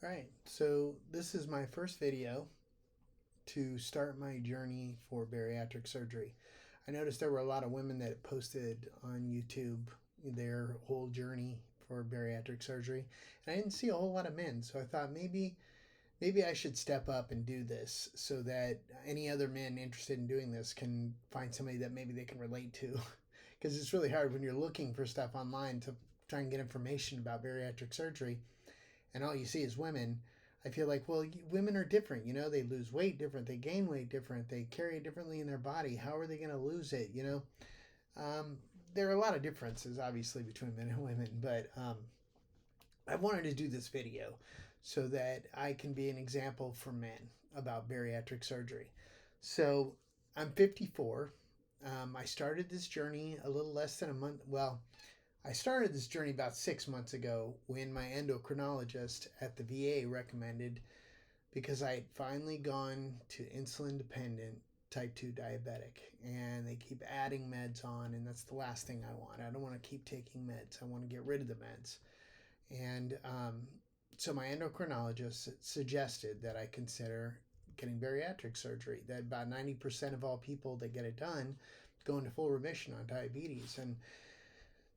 All right, so this is my first video to start my journey for bariatric surgery. I noticed there were a lot of women that posted on YouTube their whole journey for bariatric surgery, and I didn't see a whole lot of men. So I thought maybe I should step up and do this so that any other men interested in doing this can find somebody that maybe they can relate to. Because it's really hard when you're looking for stuff online to try and get information about bariatric surgery and all you see is women. I feel like, well, women are different. They lose weight different, they gain weight different, they carry it differently in their body. How are they going to lose it? There are a lot of differences, obviously, between men and women, but I wanted to do this video so that I can be an example for men about bariatric surgery. So I'm 54. I started this journey a little less than a month. Well, I started this journey about 6 months ago when my endocrinologist at the VA recommended, because I had finally gone to insulin dependent type 2 diabetic, and they keep adding meds on, and that's the last thing I want. I don't want to keep taking meds. I want to get rid of the meds. And so my endocrinologist suggested that I consider getting bariatric surgery, that about 90% of all people that get it done go into full remission on diabetes. And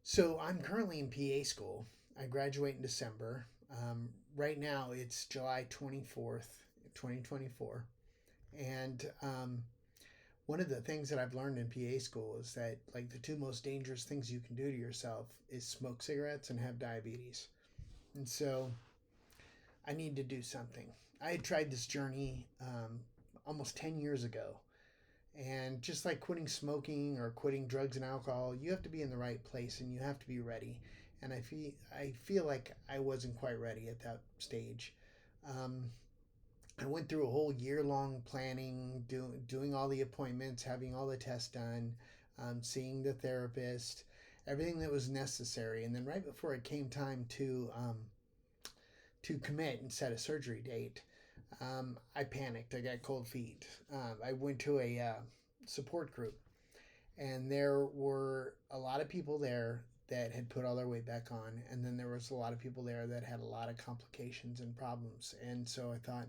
so I'm currently in PA school. I graduate in December. Right now it's July 24th, 2024. And one of the things that I've learned in PA school is that, like, the two most dangerous things you can do to yourself is smoke cigarettes and have diabetes. And so I need to do something. I had tried this journey almost 10 years ago. And just like quitting smoking or quitting drugs and alcohol, you have to be in the right place and you have to be ready. And I feel like I wasn't quite ready at that stage. Um, I went through a whole year long planning, doing all the appointments, having all the tests done, seeing the therapist, everything that was necessary. And then right before it came time to commit and set a surgery date, I panicked. I got cold feet. I went to a support group, and there were a lot of people there that had put all their weight back on, and then there was a lot of people there that had a lot of complications and problems. And so I thought,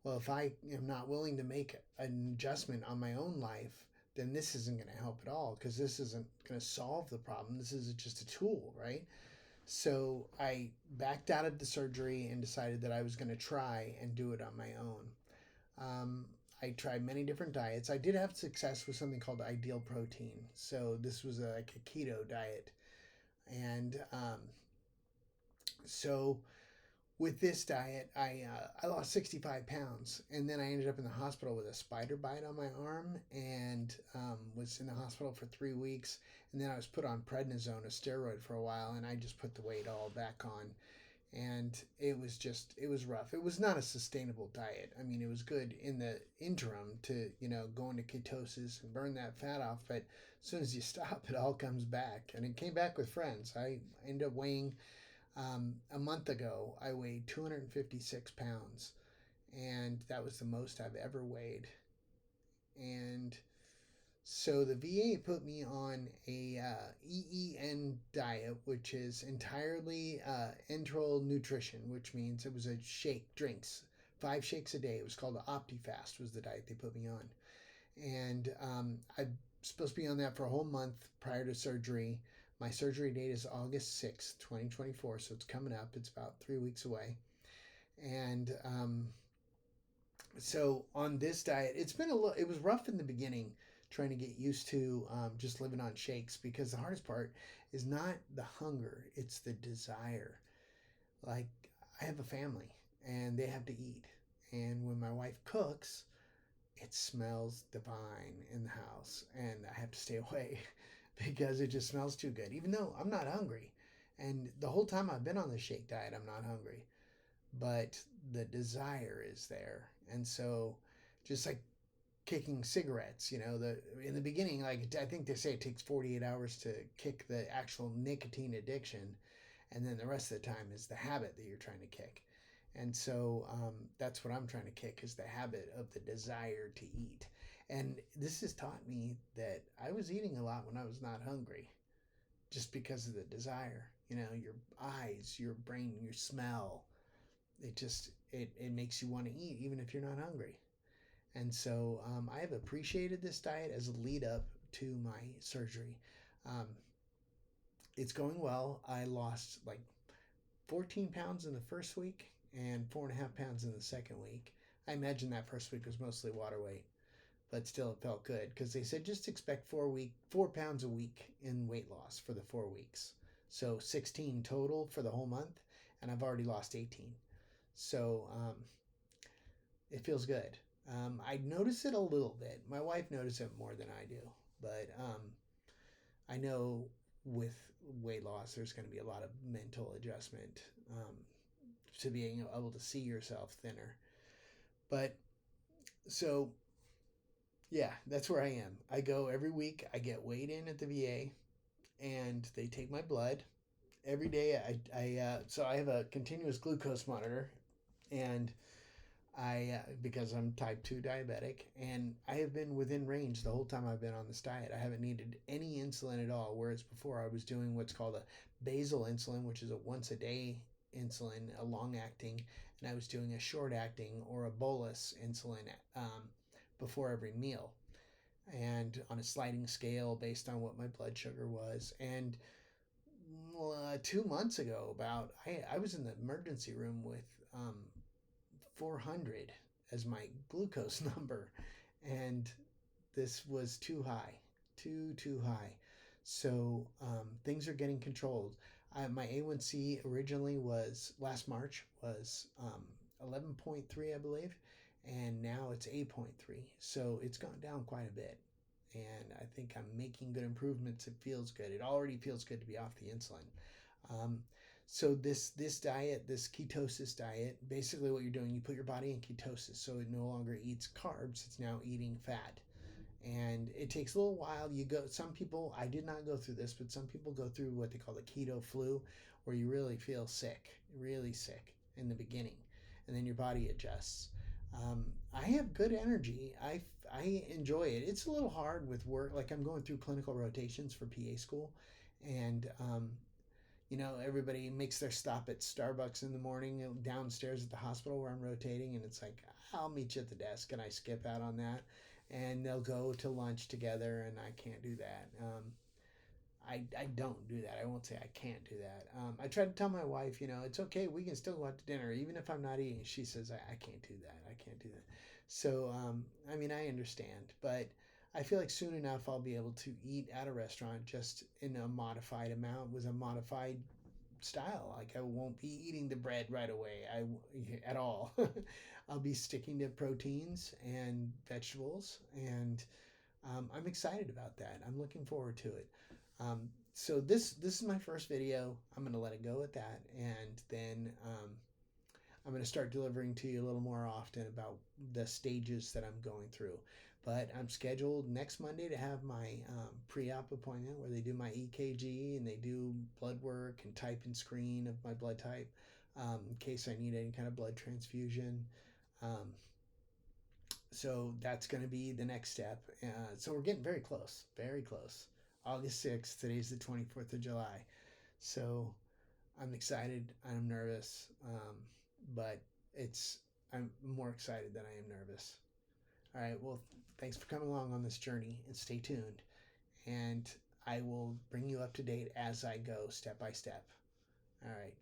well, if I am not willing to make an adjustment on my own life, then this isn't going to help at all, because this isn't going to solve the problem. This is just a tool, right? So I backed out of the surgery and decided that I was going to try and do it on my own. I tried many different diets. I did have success with something called ideal protein. So this was like a keto diet. And so with this diet, I lost 65 pounds, and then I ended up in the hospital with a spider bite on my arm, and was in the hospital for 3 weeks. And then I was put on prednisone, a steroid, for a while, and I just put the weight all back on. And it was rough. It was not a sustainable diet. I mean, it was good in the interim to go into ketosis and burn that fat off, but as soon as you stop, it all comes back, and it came back with friends. I ended up weighing, a month ago, I weighed 256 pounds, and that was the most I've ever weighed. And so the VA put me on a EEN diet, which is entirely enteral nutrition, which means it was a shake, drinks, 5 shakes a day. It was called the OptiFast, was the diet they put me on. And I'm supposed to be on that for a whole month prior to surgery. My surgery date is August 6th, 2024, so it's coming up. It's about 3 weeks away. And so on this diet, it was rough in the beginning, trying to get used to just living on shakes, because the hardest part is not the hunger, it's the desire. Like, I have a family and they have to eat. And when my wife cooks, it smells divine in the house, and I have to stay away because it just smells too good, even though I'm not hungry. And the whole time I've been on the shake diet, I'm not hungry, but the desire is there. And so, just like kicking cigarettes, the in the beginning, like, I think they say it takes 48 hours to kick the actual nicotine addiction, and then the rest of the time is the habit that you're trying to kick. And so that's what I'm trying to kick, is the habit of the desire to eat. And this has taught me that I was eating a lot when I was not hungry, just because of the desire. Your eyes, your brain, your smell, it makes you want to eat even if you're not hungry. And so I have appreciated this diet as a lead up to my surgery. Um, it's going well. I lost like 14 pounds in the first week and 4.5 pounds in the second week. I imagine that first week was mostly water weight, but still it felt good because they said just expect 4 pounds a week in weight loss for the 4 weeks. So 16 total for the whole month, and I've already lost 18. So it feels good. I notice it a little bit. My wife notices it more than I do, but I know with weight loss, there's going to be a lot of mental adjustment to being able to see yourself thinner. But so, yeah, that's where I am. I go every week. I get weighed in at the VA, and they take my blood every day. So I have a continuous glucose monitor, and because I'm type 2 diabetic, and I have been within range the whole time I've been on this diet. I haven't needed any insulin at all, whereas before I was doing what's called a basal insulin, which is a once a day insulin, a long acting, and I was doing a short acting or a bolus insulin before every meal, and on a sliding scale based on what my blood sugar was. And 2 months ago, I was in the emergency room with 400 as my glucose number, and this was too high, too high. So things are getting controlled. My A1C originally was last March was 11.3, I believe, and now it's 8.3. So it's gone down quite a bit, and I think I'm making good improvements. It feels good. It already feels good to be off the insulin. So this diet, this ketosis diet, basically what you're doing, you put your body in ketosis, so it no longer eats carbs, it's now eating fat. And it takes a little while. Some people, I did not go through this, but some people go through what they call the keto flu, where you really feel sick, really sick in the beginning, and then your body adjusts. I have good energy. I enjoy it. It's a little hard with work. Like I'm going through clinical rotations for PA school, and everybody makes their stop at Starbucks in the morning downstairs at the hospital where I'm rotating, and it's like, I'll meet you at the desk, and I skip out on that, and they'll go to lunch together, and I can't do that. I don't do that. I won't say I can't do that. I try to tell my wife, it's okay. We can still go out to dinner, even if I'm not eating. She says, I can't do that. I can't do that. So, I understand, but I feel like soon enough I'll be able to eat at a restaurant just in a modified amount with a modified style. Like I won't be eating the bread right away at all. I'll be sticking to proteins and vegetables, and I'm excited about that. I'm looking forward to it. So this is my first video. I'm going to let it go at that, and then I'm going to start delivering to you a little more often about the stages that I'm going through. But I'm scheduled next Monday to have my pre-op appointment where they do my EKG and they do blood work and type and screen of my blood type in case I need any kind of blood transfusion. So that's going to be the next step. So we're getting very close, very close. August 6th, today's the 24th of July. So I'm excited, I'm nervous, but I'm more excited than I am nervous. All right, well, thanks for coming along on this journey, and stay tuned. And I will bring you up to date as I go, step by step. All right.